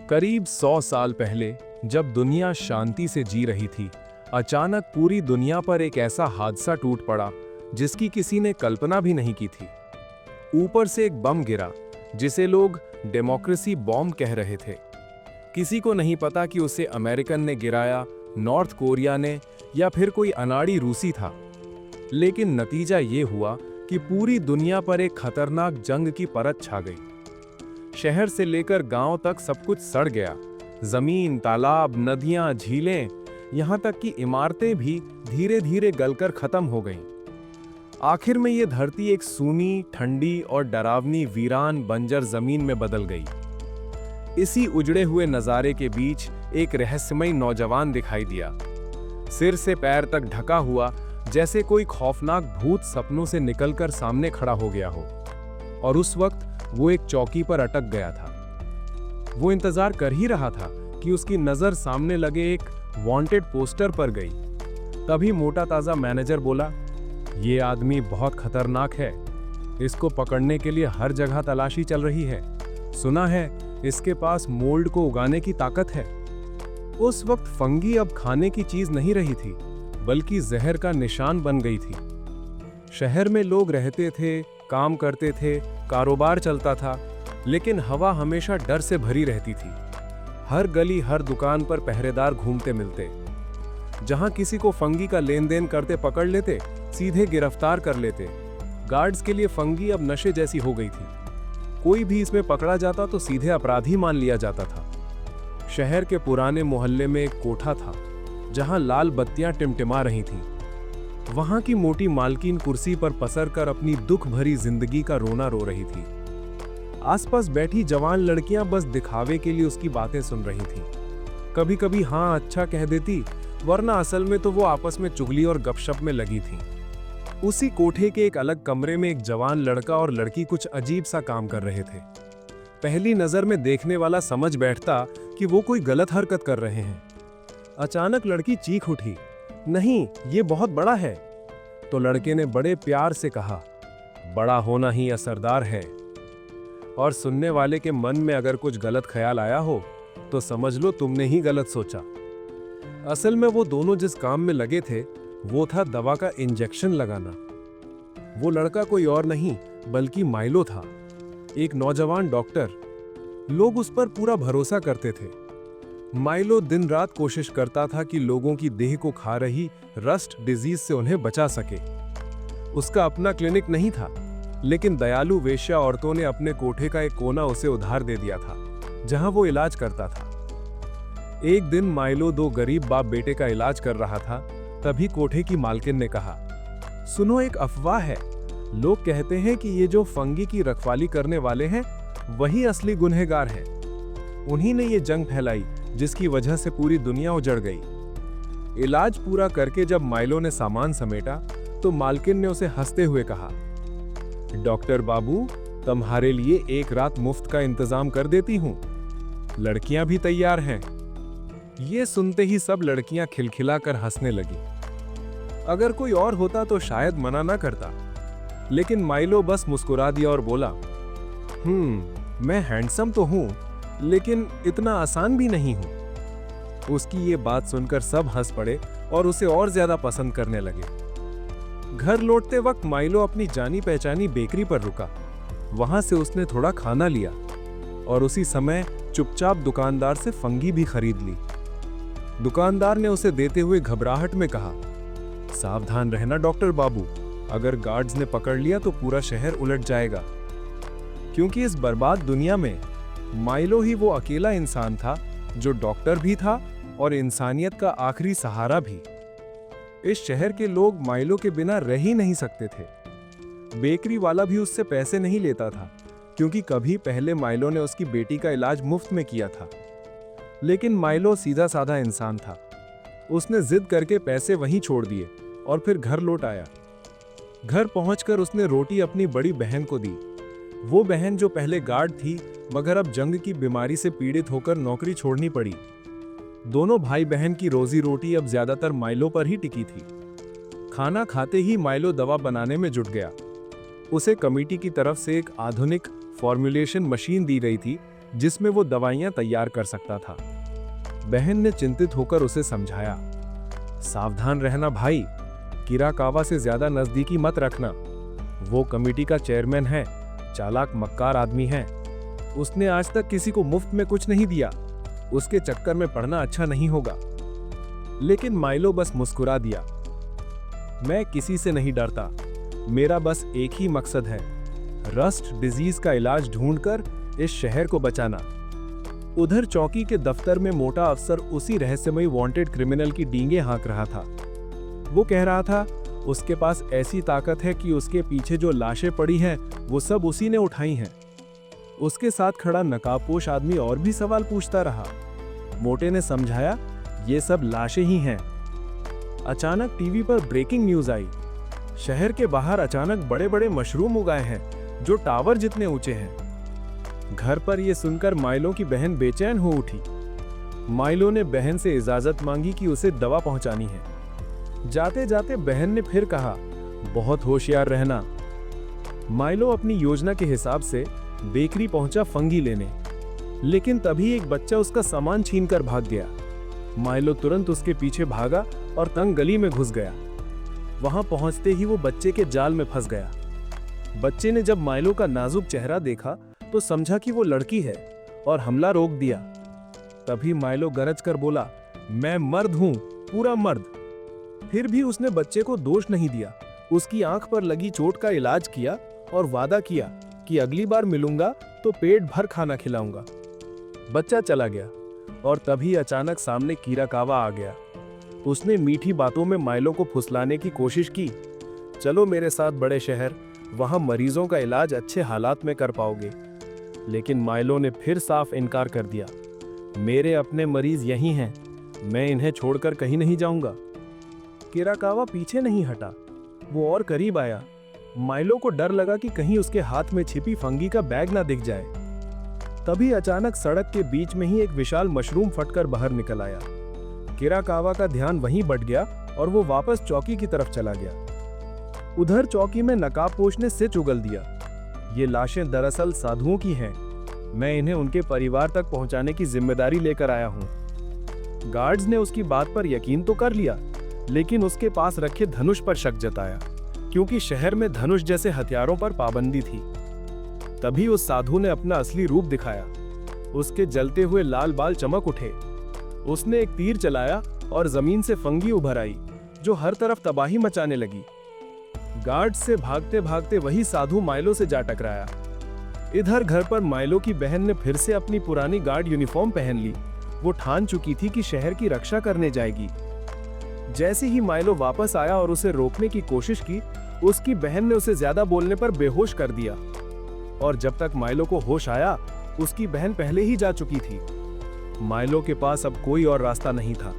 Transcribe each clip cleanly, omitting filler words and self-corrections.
करीब 100 साल पहले जब दुनिया शांति से जी रही थी, अचानक पूरी दुनिया पर एक ऐसा हादसा टूट पड़ा जिसकी किसी ने कल्पना भी नहीं की थी। ऊपर से एक बम गिरा जिसे लोग डेमोक्रेसी बॉम्ब कह रहे थे। किसी को नहीं पता कि उसे अमेरिकन ने गिराया, नॉर्थ कोरिया ने, या फिर कोई अनाड़ी रूसी था। लेकिन नतीजा ये हुआ कि पूरी दुनिया पर एक खतरनाक जंग की परत छा गई। शहर से लेकर गांव तक सब कुछ सड़ गया। जमीन, तालाब, नदियां, झीलें, यहां तक कि इमारतें भी धीरे धीरे गलकर खत्म हो गईं। आखिर में ये धरती एक सूनी, ठंडी और डरावनी वीरान बंजर जमीन में बदल गई। इसी उजड़े हुए नजारे के बीच एक रहस्यमय नौजवान दिखाई दिया, सिर से पैर तक ढका हुआ, जैसे कोई खौफनाक भूत सपनों से निकलकर सामने खड़ा हो गया हो। और उस वक्त वो एक चौकी पर अटक गया था। वो इंतजार कर ही रहा था कि उसकी नजर सामने लगे एक वांटेड पोस्टर पर गई। तभी मोटा ताजा मैनेजर बोला, ये आदमी बहुत खतरनाक है, इसको पकड़ने के लिए हर जगह तलाशी चल रही है। सुना है इसके पास मोल्ड को उगाने की ताकत है। उस वक्त फंगी अब खाने की चीज नहीं रही थी, बल्कि जहर का निशान बन गई थी। शहर में लोग रहते थे, काम करते थे, कारोबार चलता था, लेकिन हवा हमेशा डर से भरी रहती थी। हर गली, हर दुकान पर पहरेदार घूमते मिलते। जहां किसी को फंगी का लेन देन करते पकड़ लेते, सीधे गिरफ्तार कर लेते। गार्ड्स के लिए फंगी अब नशे जैसी हो गई थी। कोई भी इसमें पकड़ा जाता तो सीधे अपराधी मान लिया जाता था। शहर के पुराने मोहल्ले में एक कोठा था जहां लाल बत्तियां टिमटिमा रही थीं। वहां की मोटी मालकिन कुर्सी पर पसरकर अपनी दुख भरी जिंदगी का रोना रो रही थी। आसपास बैठी जवान लड़कियां बस दिखावे के लिए उसकी बातें सुन रही थीं। कभी कभी हाँ अच्छा कह देती, वरना असल में तो वो आपस में चुगली और गपशप में लगी थीं। उसी कोठे के एक अलग कमरे में एक जवान लड़का और लड़की कुछ अजीब सा काम कर रहे थे। पहली नजर में देखने वाला समझ बैठता कि वो कोई गलत हरकत कर रहे हैं। अचानक लड़की चीख उठी, नहीं, ये बहुत बड़ा है। तो लड़के ने बड़े प्यार से कहा, बड़ा होना ही असरदार है। और सुनने वाले के मन में अगर कुछ गलत ख्याल आया हो तो समझ लो तुमने ही गलत सोचा। असल में वो दोनों जिस काम में लगे थे वो था दवा का इंजेक्शन लगाना। वो लड़का कोई और नहीं बल्कि माइलो था, एक नौजवान डॉक्टर। लोग उस पर पूरा भरोसा करते थे। माइलो दिन रात कोशिश करता था कि लोगों की देह को खा रही रस्ट डिजीज से उन्हें बचा सके। उसका अपना क्लिनिक नहीं था, लेकिन दयालु वेश्या औरतों ने अपने कोठे का एक कोना उसे उधार दे दिया था, जहां वो इलाज करता था। एक दिन माइलो दो गरीब बाप बेटे का इलाज कर रहा था। तभी कोठे की मालकिन ने कहा, सुनो, एक अफवाह है। लोग कहते हैं कि ये जो फंगी की रखवाली करने वाले हैं वही असली गुनहगार हैं। उन्हीं ने ये जंग फैलाई जिसकी वजह से पूरी दुनिया उजड़ गई। इलाज पूरा करके जब माइलो ने सामान समेटा तो मालकिन ने उसे हंसते हुए कहा, डॉक्टर बाबू, तुम्हारे लिए एक रात मुफ्त का इंतजाम कर देती हूं। लड़कियां भी तैयार हैं। ये सुनते ही सब लड़कियां खिलखिलाकर हंसने लगी। अगर कोई और होता तो शायद मना ना करता, लेकिन माइलो बस मुस्कुरा दिया और बोला, मैं हैंडसम तो हूं, लेकिन इतना आसान भी नहीं हूं। उसकी ये बात सुनकर सब हंस पड़े और उसे और ज्यादा पसंद करने लगे। घर लौटते वक्त माइलो अपनी जानी पहचानी बेकरी पर रुका। वहां से उसने थोड़ा खाना लिया और उसी समय चुपचाप दुकानदार से फंगी भी खरीद ली। दुकानदार ने उसे देते हुए घबराहट में कहा, सावधान रहना डॉक्टर बाबू, अगर गार्ड्स ने पकड़ लिया तो पूरा शहर उलट जाएगा। क्योंकि इस बर्बाद दुनिया में माइलो ही वो अकेला इंसान था जो डॉक्टर भी था और इंसानियत का आखिरी सहारा भी। इस शहर के लोग माइलो के बिना रह ही नहीं सकते थे। बेकरी वाला भी उससे पैसे नहीं लेता था, क्योंकि कभी पहले माइलो ने उसकी बेटी का इलाज मुफ्त में किया था। लेकिन माइलो सीधा साधा इंसान था। उसने जिद करके पैसे वहीं छोड़ दिए और फिर घर लौट आया। घर पहुंचकर उसने रोटी अपनी बड़ी बहन को दी। वो बहन जो पहले गार्ड थी, मगर अब जंग की बीमारी से पीड़ित होकर नौकरी छोड़नी पड़ी। दोनों भाई बहन की रोजी रोटी अब ज्यादातर माइलो पर ही टिकी थी। खाना खाते ही माइलो दवा बनाने में जुट गया। उसे कमेटी की तरफ से एक आधुनिक फॉर्मुलेशन मशीन दी गई थी जिसमें वो दवाइयां तैयार कर सकता था। बहन ने चिंतित होकर उसे समझाया, सावधान रहना भाई, किराकावा से ज्यादा नजदीकी मत रखना। वो कमेटी का चेयरमैन है, चालाक मक्कार आदमी है। उसने आज तक किसी को मुफ्त में कुछ नहीं दिया। उसके चक्कर में पड़ना अच्छा नहीं होगा। लेकिन माइलो बस मुस्कुरा दिया। मैं किसी से नहीं डरता, मेरा बस एक ही मकसद है, रस्ट डिजीज का इलाज ढूंढकर इस शहर को बचाना। उधर चौकी के दफ्तर में मोटा अफसर उसी रहस्यमयी वांटेड क्रिमिनल की डींगे हाँक रहा था। वो कह रहा था उसके पास ऐसी ताकत है कि उसके पीछे जो लाशें पड़ी हैं वो सब उसी ने उठाई हैं। उसके साथ खड़ा नकाबपोश आदमी और भी सवाल पूछता रहा। मोटे ने समझाया, ये सब लाशें ही हैं। अचानक टीवी पर ब्रेकिंग न्यूज आई। शहर के बाहर अचानक बड़े बड़े मशरूम उगाए हैं जो टावर जितने ऊंचे हैं। घर पर यह सुनकर माइलो की बहन बेचैन हो उठी। माइलो ने बहन से इजाजत मांगी कि उसे दवा पहुंचानी है। जाते जाते बहन ने फिर कहा, बहुत होशियार रहना। माइलो अपनी योजना के हिसाब से बेकरी पहुंचा फंगी लेने, लेकिन तभी एक बच्चा उसका सामान छीनकर भाग गया। माइलो तुरंत उसके पीछे भागा और तंग गली में घुस गया। वहां पहुंचते ही वो बच्चे के जाल में फंस गया। बच्चे ने जब माइलो का नाजुक चेहरा देखा तो समझा कि वो लड़की है और हमला रोक दिया। तभी माइलो गरज कर बोला, मैं मर्द हूं, पूरा मर्द। फिर भी उसने बच्चे को दोष नहीं दिया। उसकी आंख पर लगी चोट का इलाज किया और वादा किया कि अगली बार मिलूंगा तो पेट भर खाना खिलाऊंगा। बच्चा चला गया और तभी अचानक सामने किराकावा आ गया। उसने मीठी बातों में माइलो को फुसलाने की कोशिश की। चलो मेरे साथ बड़े शहर, वहां मरीजों का इलाज अच्छे हालात में कर पाओगे। लेकिन माइलो ने फिर साफ इनकार कर दिया। मेरे अपने मरीज यही हैं, मैं इन्हें छोड़कर कहीं नहीं जाऊंगा। किराकावा पीछे नहीं हटा, वो और करीब आया। माइलो को डर लगा कि कहीं उसके हाथ में छिपी फंगी का बैग ना दिख जाए। तभी अचानक सड़क के बीच में ही एक विशाल मशरूम फटकर बाहर निकल आया। किराकावा का ध्यान वहीं बट गया और वो वापस चौकी की तरफ चला गया। उधर चौकी में नकाबपोश ने सिर उगल दिया। ये लाशें दरअसल साधुओं की हैं। मैं इन्हें उनके परिवार तक पहुंचाने की जिम्मेदारी लेकर आया हूं। गार्ड्स ने उसकी बात पर यकीन तो कर लिया, लेकिन उसके पास रखे धनुष पर शक जताया, क्योंकि शहर में धनुष जैसे हथियारों पर पाबंदी थी। तभी उस साधु ने अपना असली रूप दिखाया। उसके जलते हुए लाल बाल चमक उठे। उसने एक तीर चलाया और जमीन से फंगी उभर आई जो हर तरफ तबाही मचाने लगी। गार्ड से भागते भागते वही साधु माइलो से जा टकराया। इधर घर पर माइलो की बहन ने फिर से अपनी पुरानी गार्ड यूनिफॉर्म पहन ली। वो ठान चुकी थी कि शहर की रक्षा करने जाएगी। जैसे ही माइलो वापस आया और उसे रोकने की कोशिश की, उसकी बहन ने उसे ज्यादा बोलने पर बेहोश कर दिया। और जब तक माइलो को होश आया, उसकी बहन पहले ही जा चुकी थी। माइलो के पास अब कोई और रास्ता नहीं था।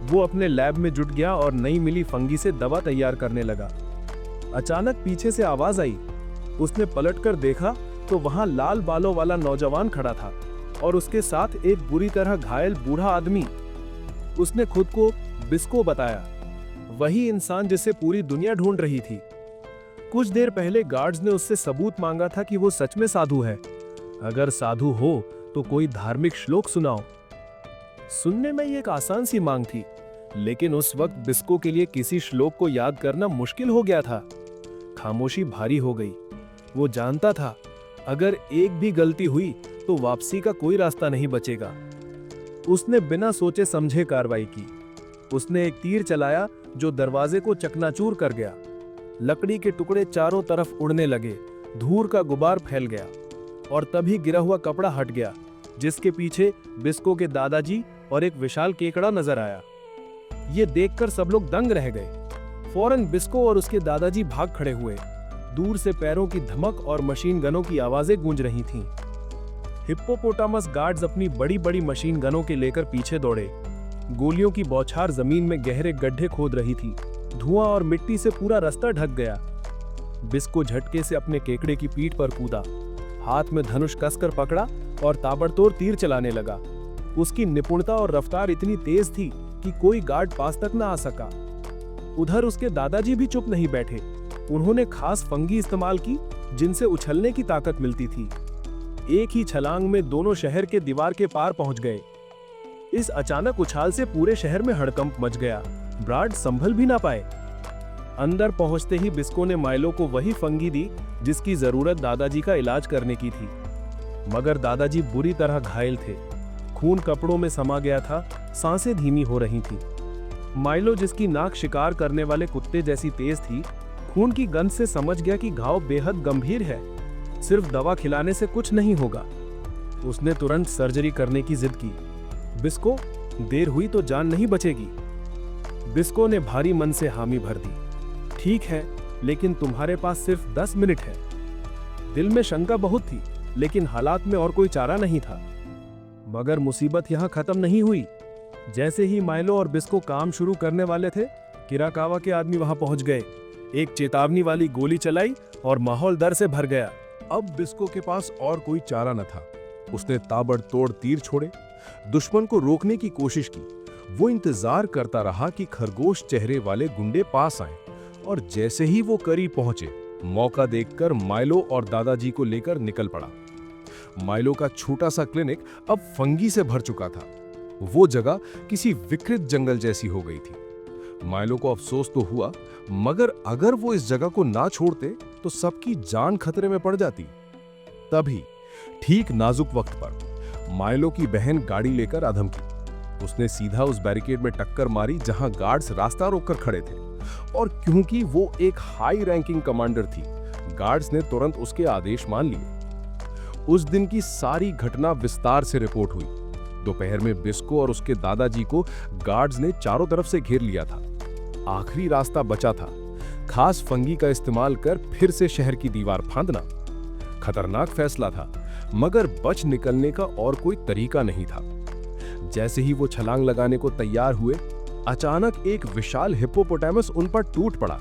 वो अपने लैब में जुट गया और नई मिली फंगी से दवा तैयार करने लगा। अचानक पीछे से आवाज आई। उसने पलटकर देखा तो वहां लाल बालों वाला नौजवान खड़ा था और उसके साथ एक बुरी तरह घायल बूढ़ा आदमी। उसने खुद को बिस्को बताया, वही इंसान जिसे पूरी दुनिया ढूंढ रही थी। कुछ देर पहले गार्ड्स ने उससे सबूत मांगा था कि वो सच में साधु है। अगर साधु हो तो कोई धार्मिक श्लोक सुनाओ। सुनने में ये एक आसान सी मांग थी, लेकिन उस वक्त बिस्को के लिए किसी श्लोक को याद करना मुश्किल हो गया था। खामोशी भारी हो गई। वो जानता था अगर एक भी गलती हुई तो वापसी का कोई रास्ता नहीं बचेगा। उसने बिना सोचे समझे कार्रवाई की। उसने एक तीर चलाया जो दरवाजे को चकनाचूर कर गया। लकड़ी के टुकड़े चारों तरफ उड़ने लगे, धूल का गुबार फैल गया और तभी गिरा हुआ कपड़ा हट गया, जिसके पीछे बिस्को के दादाजी और एक विशाल केकड़ा नजर आया। ये देखकर सब लोग दंग रह गए। फौरन बिस्को और उसके दादाजी भाग खड़े हुए। दूर से पैरों की धमक और मशीन गनों की आवाजें गूंज रही थीं। हिप्पोपोटामस गार्ड्स अपनी बड़ी बड़ी मशीन गनों के लेकर पीछे दौड़े। गोलियों की बौछार जमीन में गहरे गड्ढे खोद रही थी। धुआं और मिट्टी से पूरा रास्ता ढक गया। बिस्को झटके से अपने केकड़े की पीठ पर कूदा, हाथ में धनुष कसकर पकड़ा और ताबड़तोड़ तीर चलाने लगा। उसकी निपुणता और रफ्तार इतनी तेज थी कि कोई गार्ड पास तक न आ सका। उधर उसके दादाजी भी चुप नहीं बैठे। उन्होंने खास फंगी इस्तेमाल की जिनसे उछलने की ताकत मिलती थी। एक ही छलांग में दोनों शहर के दीवार के पार पहुंच गए। इस अचानक उछाल से पूरे शहर में हड़कंप मच गया। ब्राड संभल भी ना पाए। अंदर पहुंचते ही बिस्को ने माइलो को वही फंगी दी जिसकी जरूरत दादाजी का इलाज करने की थी। मगर दादाजी बुरी तरह घायल थे। खून कपड़ों में समा गया था, सांसें धीमी हो रही थी। माइलो, जिसकी नाक शिकार करने वाले कुत्ते जैसी तेज थी, खून की गंध से समझ गया कि घाव बेहद गंभीर है। सिर्फ दवा खिलाने से कुछ नहीं होगा। उसने तुरंत सर्जरी करने की जिद की। बिस्को, देर हुई तो जान नहीं बचेगी। बिस्को ने भारी मन से हामी भर दी। ठीक है, लेकिन तुम्हारे पास सिर्फ 10 मिनट है। दिल में शंका बहुत थी, लेकिन हालात में और कोई चारा नहीं था। मगर मुसीबत यहां खत्म नहीं हुई। जैसे ही माइलो और बिस्को काम शुरू करने वाले थे, किराकावा के आदमी वहां पहुंच गए। एक चेतावनी वाली गोली चलाई और माहौल डर से भर गया। अब बिस्को के पास और कोई चारा न था। उसने ताबड़तोड़ तीर छोड़े, दुश्मन को रोकने की कोशिश की। वो इंतजार करता रहा कि खरगोश चेहरे वाले गुंडे पास आए, और जैसे ही वो करीब पहुंचे, मौका देखकर माइलो और दादाजी को लेकर निकल पड़ा। माइलो का छोटा सा क्लिनिक अब फंगी से भर चुका था। वो जगह किसी विकृत जंगल जैसी हो गई थी। माइलो को अफसोस तो हुआ, मगर अगर वो इस जगह को ना छोड़ते तो सबकी जान खतरे में पड़ जाती। तभी ठीक नाजुक वक्त पर माइलो की बहन गाड़ी लेकर अधम की। उसने सीधा उस बैरिकेड में टक्कर मारी जहां गार्ड्स रास्ता रोककर खड़े थे, और क्योंकि वो एक हाई रैंकिंग कमांडर थी, गार्ड्स ने तुरंत उसके आदेश मान लिए। उस दिन की सारी घटना विस्तार से रिपोर्ट हुई। दोपहर में बिस्को और उसके दादाजी को गार्ड्स ने चारों तरफ से घेर लिया था। आखिरी रास्ता बचा था, खास फंगी का इस्तेमाल कर फिर से शहर की दीवार फांदना। खतरनाक फैसला था, मगर बच निकलने का और कोई तरीका नहीं था। जैसे ही वो छलांग लगाने को तैयार हुए, अचानक एक विशाल हिप्पोपोटामस उन पर टूट पड़ा।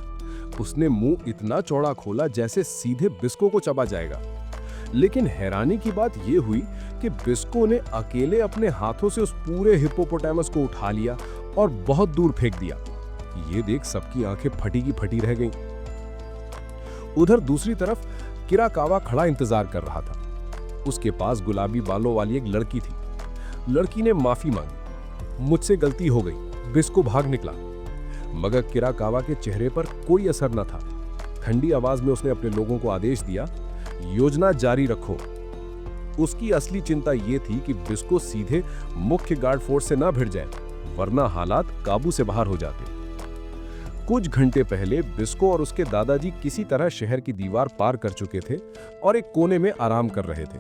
उसने मुंह इतना चौड़ा खोला जैसे सीधे बिस्को को चबा जाएगा। लेकिन हैरानी की बात यह हुई कि बिस्को ने अकेले अपने हाथों से उस पूरे हिप्पोपोटामस को उठा लिया और बहुत दूर फेंक दिया। ये देख सबकी आंखें फटी की फटी रह गईं। उधर दूसरी तरफ किराकावा खड़ा इंतजार कर रहा था। उसके पास गुलाबी बालों वाली एक लड़की थी। लड़की ने माफी मांगी, मुझसे गलती हो गई। बिस्को भाग निकला, मगर किराकावा के चेहरे पर कोई असर न था। ठंडी आवाज में उसने अपने लोगों को आदेश दिया, योजना जारी रखो। उसकी असली चिंता यह थी कि बिस्को सीधे मुख्य गार्ड फोर्स से ना भिड़ जाए, वरना हालात काबू से बाहर हो जाते। कुछ घंटे पहले बिस्को और उसके दादाजी किसी तरह शहर की दीवार पार कर चुके थे और एक कोने में आराम कर रहे थे।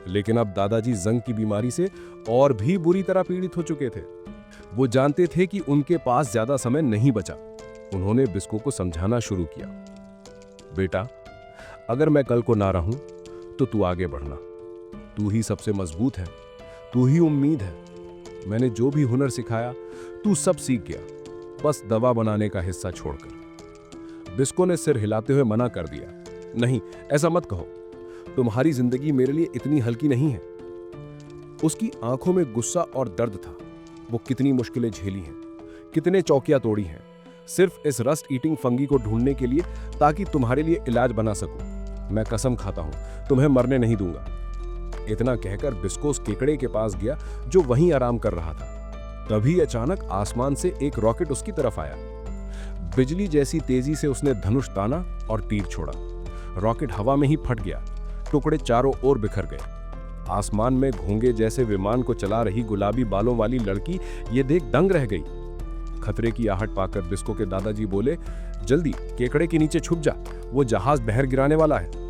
लेकिन अब दादाजी जंग की बीमारी से और भी बुरी तरह पीड़ित हो चुके थे। वो जानते थे कि उनके पास ज्यादा समय नहीं बचा। उन्होंने बिस्को को समझाना शुरू किया, बेटा, अगर मैं कल को ना रहूं तो तू आगे बढ़ना। तू ही सबसे मजबूत है, तू ही उम्मीद है। मैंने जो भी हुनर सिखाया तू सब सीख गया, बस दवा बनाने का हिस्सा छोड़कर। बिस्को ने सिर हिलाते हुए मना कर दिया, नहीं, ऐसा मत कहो। तुम्हारी जिंदगी मेरे लिए इतनी हल्की नहीं है। उसकी आंखों में गुस्सा और दर्द था। वो कितनी मुश्किलें झेली हैं, कितने चौकियां तोड़ी हैं, सिर्फ इस रस्ट ईटिंग फंगी को ढूंढने के लिए, ताकि तुम्हारे लिए इलाज बना सकूं। मैं कसम खाता हूं, तुम्हें मरने नहीं दूंगा। इतना कहकर बिस्को उस केकड़े के पास गया जो वहीं आराम कर रहा था। तभी अचानक आसमान से एक रॉकेट उसकी तरफ आया। बिजली जैसी तेजी से उसने धनुष ताना और तीर छोड़ा। रॉकेट हवा में ही फट गया, टुकड़े चारों ओर बिखर गए। आसमान में घोंगे जैसे विमान को चला रही गुलाबी बालों वाली लड़की ये देख दंग रह गई। खतरे की आहट पाकर बिस्को के दादाजी बोले, जल्दी केकड़े के नीचे छुप जा, वो जहाज बहर गिराने वाला है।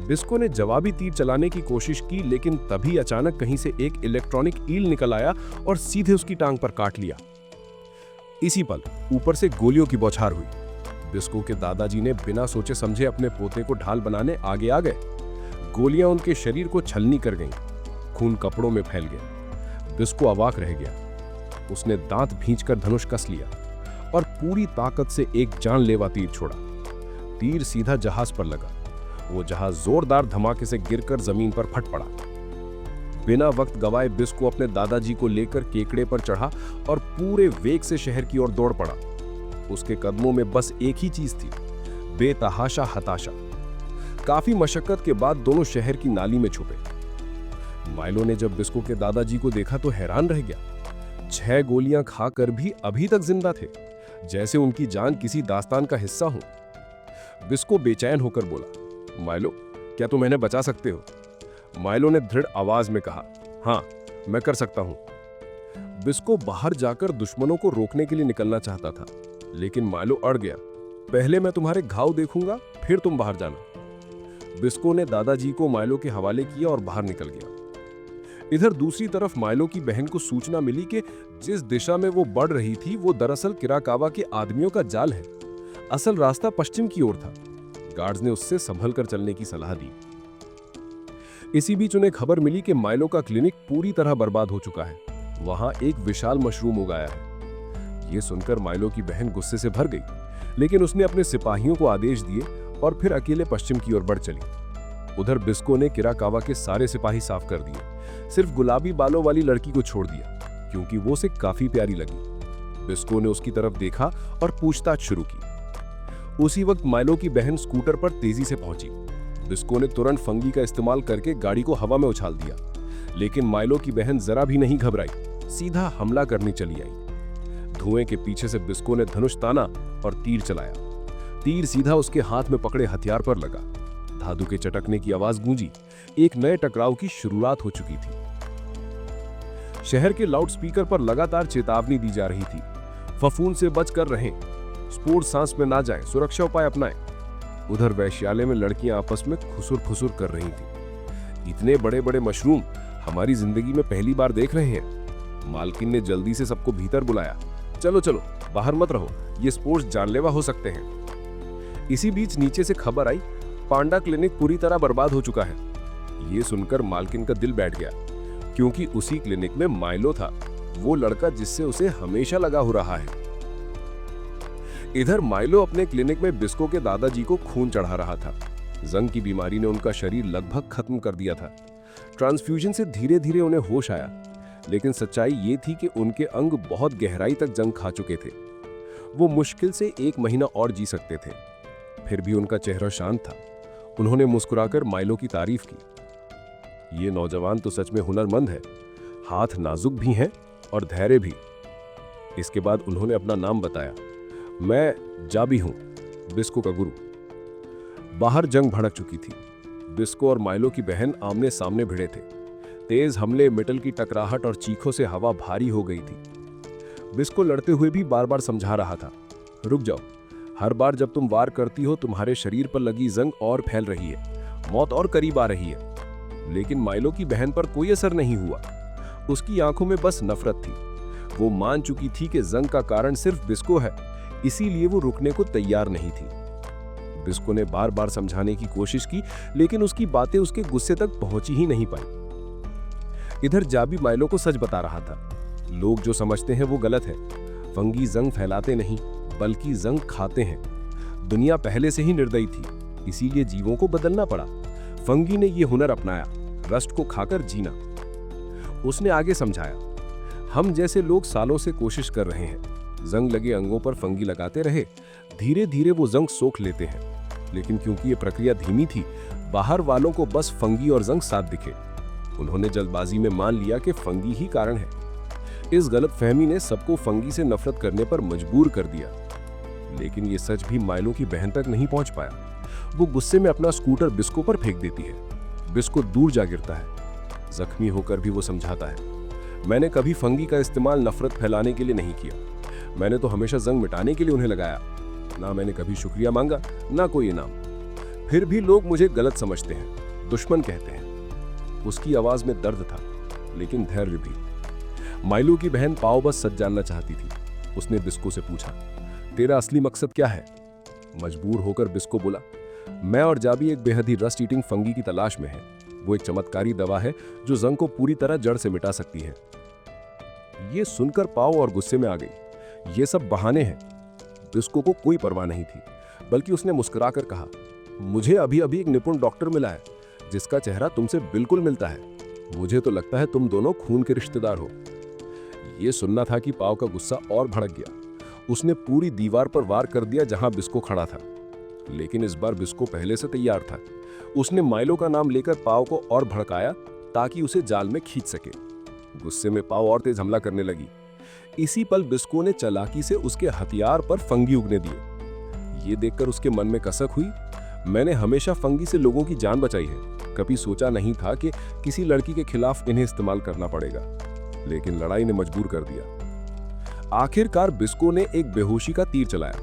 बिस्को ने जवाबी तीर चलाने की कोशिश की, लेकिन तभी अचानक कहीं से एक इलेक्ट्रॉनिक ईल निकल आया और सीधे उसकी टांग पर काट लिया। इसी पल ऊपर से गोलियों की बौछार हुई। बिस्को के दादाजी ने बिना सोचे समझे अपने पोते को ढाल बनाने आगे आ गए। गोलियां उनके शरीर को छलनी कर गईं, खून कपड़ों में फैल गया। बिस्को अवाक रह गया। उसने दांत भींचकर धनुष कस लिया और पूरी ताकत से एक जानलेवा तीर छोड़ा। तीर सीधा जहाज पर लगा। वो जहाज जोरदार धमाके से गिरकर जमीन पर फट पड़ा। बिना वक्त गवाए बिस्को अपने दादाजी को लेकर केकड़े पर चढ़ा और पूरे वेग से शहर की ओर दौड़ पड़ा। उसके कदमों में बस एक ही चीज थी, बेतहाशा हताशा। काफी मशक्कत के बाद दोनों शहर की नाली में छुपे। माइलो ने जब बिस्को के दादाजी को देखा तो हैरान रह गया। 6 गोलियां खाकर भी अभी तक जिंदा थे, जैसे उनकी जान किसी दास्तान का हिस्सा हो। बिस्को बेचैन होकर बोला, माइलो, क्या तुम इन्हें बचा सकते हो? माइलो ने दृढ़ आवाज में कहा, हाँ, मैं कर सकता हूं। बिस्को बाहर जाकर दुश्मनों को रोकने के लिए निकलना चाहता था, लेकिन माइलो अड़ गया। पहले मैं तुम्हारे घाव देखूंगा, फिर तुम बाहर जाना। बिस्को ने दादाजी को माइलो के हवाले किया और बाहर निकल गया। इधर दूसरी तरफ माइलो की बहन को सूचना मिली कि जिस दिशा में वो बढ़ रही थी वो दरअसल किराकावा के आदमियों का जाल है। असल रास्ता पश्चिम की ओर था। गार्ड्स ने उससे संभल कर चलने की सलाह दी। इसी बीच उन्हें खबर मिली कि माइलो का क्लिनिक पूरी तरह बर्बाद हो चुका है। वहां एक विशाल मशरूम उगाया है। ये सुनकर माइलो की बहन गुस्से से भर गई, लेकिन उसने अपने सिपाहियों को आदेश दिए और फिर अकेले पश्चिम की ओर बढ़ चली। उधर बिस्को ने किराकावा के सारे सिपाही साफ कर दिए, सिर्फ गुलाबी बालों वाली लड़की को छोड़ दिया, क्योंकि वो उसे काफी प्यारी लगी। बिस्को ने उसकी तरफ देखा और पूछताछ शुरू की। उसी वक्त माइलो की बहन स्कूटर पर तेजी से पहुंची। बिस्को ने तुरंत फंगी का इस्तेमाल करके गाड़ी को हवा में उछाल दिया, लेकिन माइलो की बहन जरा भी नहीं घबराई, सीधा हमला करने चली आई। धुएं के पीछे से बिस्को ने धनुष ताना और तीर चलाया। तीर सीधा उसके हाथ में पकड़े हथियार पर लगा। धातु के चटकने की आवाज गूंजी। एक नए टकराव की शुरुआत हो चुकी थी। शहर के लाउडस्पीकर पर लगातार चेतावनी दी जा रही थी, फफूंद से बच कर रहें, स्फोट सांस में ना जाए, सुरक्षा उपाय अपनाएं। उधर वैश्यालय में लड़कियां आपस में खुसुर-फुसुर कर रही थी। इतने बड़े बड़े मशरूम हमारी जिंदगी में पहली बार देख रहे हैं। मालकिन ने जल्दी से सबको भीतर बुलाया। चलो चलो, बाहर मत रहो, ये स्पोर्ट्स जानलेवा हो सकते हैं। इसी बीच नीचे से खबर आई, पांडा क्लिनिक पूरी तरह बर्बाद हो चुका है। ये सुनकर मालकिन का दिल बैठ गया, क्योंकि उसी क्लिनिक में माइलो था, वो लड़का जिससे उसे हमेशा लगा हो रहा है। इधर माइलो अपने क्लिनिक में बिस्को के दादाजी को खून चढ़ा रहा था। जंग की बीमारी ने उनका शरीर लगभग खत्म कर दिया था। ट्रांसफ्यूजन से धीरे धीरे उन्हें होश आया, लेकिन सच्चाई ये थी कि उनके अंग बहुत गहराई तक जंग खा चुके थे। वो मुश्किल से 1 महीना और जी सकते थे। फिर भी उनका चेहरा शांत था। उन्होंने मुस्कुराकर माइलो की तारीफ की। ये नौजवान तो सच में हुनरमंद है, हाथ नाजुक भी हैं और धैर्य भी। इसके बाद उन्होंने अपना नाम बताया, मैं जाबी हूं, बिस्को का गुरु। बाहर जंग भड़क चुकी थी। बिस्को और माइलो की बहन आमने सामने भिड़े थे। तेज हमले, मेटल की टकराहट और चीखों से हवा भारी हो गई थी। बिस्को लड़ते हुए भी बार बार समझा रहा था, रुक जाओ, हर बार जब तुम वार करती हो तुम्हारे शरीर पर लगी जंग और फैल रही है, मौत और करीब आ रही है। लेकिन माइलो की बहन पर कोई असर नहीं हुआ। उसकी आंखों में बस नफरत थी। वो मान चुकी थी कि जंग का कारण सिर्फ बिस्को है, इसीलिए वो रुकने को तैयार नहीं थी। बिस्को ने बार बार समझाने की कोशिश की, लेकिन उसकी बातें उसके गुस्से तक पहुंची ही नहीं पाई। इधर जाबी माइलो को सच बता रहा था। लोग जो समझते हैं वो गलत है। फंगी जंग फैलाते नहीं, बल्कि जंग खाते हैं। दुनिया पहले से ही निर्दयी थी, इसीलिए जीवों को बदलना पड़ा। फंगी ने ये हुनर अपनाया, रस्ट को खाकर जीना। उसने आगे समझाया, हम जैसे लोग सालों से कोशिश कर रहे हैं, जंग लगे अंगों पर फंगी लगाते रहे, धीरे धीरे वो जंग सोख लेते हैं। लेकिन क्योंकि ये प्रक्रिया धीमी थी, बाहर वालों को बस फंगी और जंग साथ दिखे। उन्होंने जल्दबाजी में मान लिया कि फंगी ही कारण है। इस गलतफहमी ने सबको फंगी से नफरत करने पर मजबूर कर दिया। लेकिन ये सच भी माइलो की बहन तक नहीं पहुंच पाया। वो गुस्से में अपना स्कूटर बिस्को पर फेंक देती है। बिस्को दूर जा गिरता है। जख्मी होकर भी वो समझाता है, मैंने कभी फंगी का इस्तेमाल नफरत फैलाने के लिए नहीं किया। मैंने तो हमेशा जंग मिटाने के लिए उन्हें लगाया। ना मैंने कभी शुक्रिया मांगा, ना कोई इनाम। फिर भी लोग मुझे गलत समझते हैं, दुश्मन कहते हैं। उसकी आवाज में दर्द था, लेकिन धैर्य भी। माइलो की बहन पाओ बस सच जानना चाहती थी। उसने बिस्को से पूछा, तेरा असली मकसद क्या है? मजबूर होकर बिस्को बोला, मैं और जाबी एक बेहद ही रस्ट ईटिंग फंगी की तलाश में है। वो एक चमत्कारी दवा है जो जंग को पूरी तरह जड़ से मिटा सकती है। ये सुनकर पाओ और गुस्से में आ गई। ये सब बहाने हैं। बिस्को को कोई परवाह नहीं थी, बल्कि उसने मुस्कुराकर कहा, मुझे अभी अभी एक निपुण डॉक्टर मिला है जिसका चेहरा तुमसे बिल्कुल मिलता है। मुझे तो लगता है तुम दोनों खून के रिश्तेदार हो। ये सुनना था कि पाओ का गुस्सा और भड़क गया। उसने पूरी दीवार पर वार कर दिया जहां बिस्को खड़ा था। लेकिन इस बार बिस्को पहले से तैयार था। उसने माइलो का नाम लेकर पाओ को और भड़काया ताकि उसे जाल में खींच सके। गुस्से में पाव और तेज हमला करने लगी। इसी पल बिस्को ने चालाकी से उसके हथियार पर फंगी उगने दिए। ये देखकर उसके मन में कसक हुई, मैंने हमेशा फंगी से लोगों की जान बचाई है, कभी सोचा नहीं था कि किसी लड़की के खिलाफ इन्हें इस्तेमाल करना पड़ेगा। लेकिन लड़ाई ने मजबूर कर दिया। आखिरकार बिस्को ने एक बेहोशी का तीर चलाया।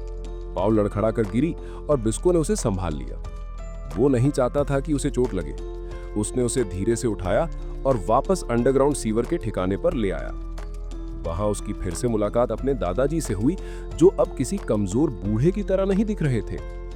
पाव लड़खड़ा कर गिरी और बिस्को ने उसे संभाल लिया। वो नहीं चाहता था कि उसे चोट लगे। उसने उसे धीरे से उठाया और वापस अंडरग्राउंड सीवर के ठिकाने पर ले आया। वहां उसकी फिर से मुलाकात अपने दादाजी से हुई, जो अब किसी कमजोर बूढ़े की तरह नहीं दिख रहे थे।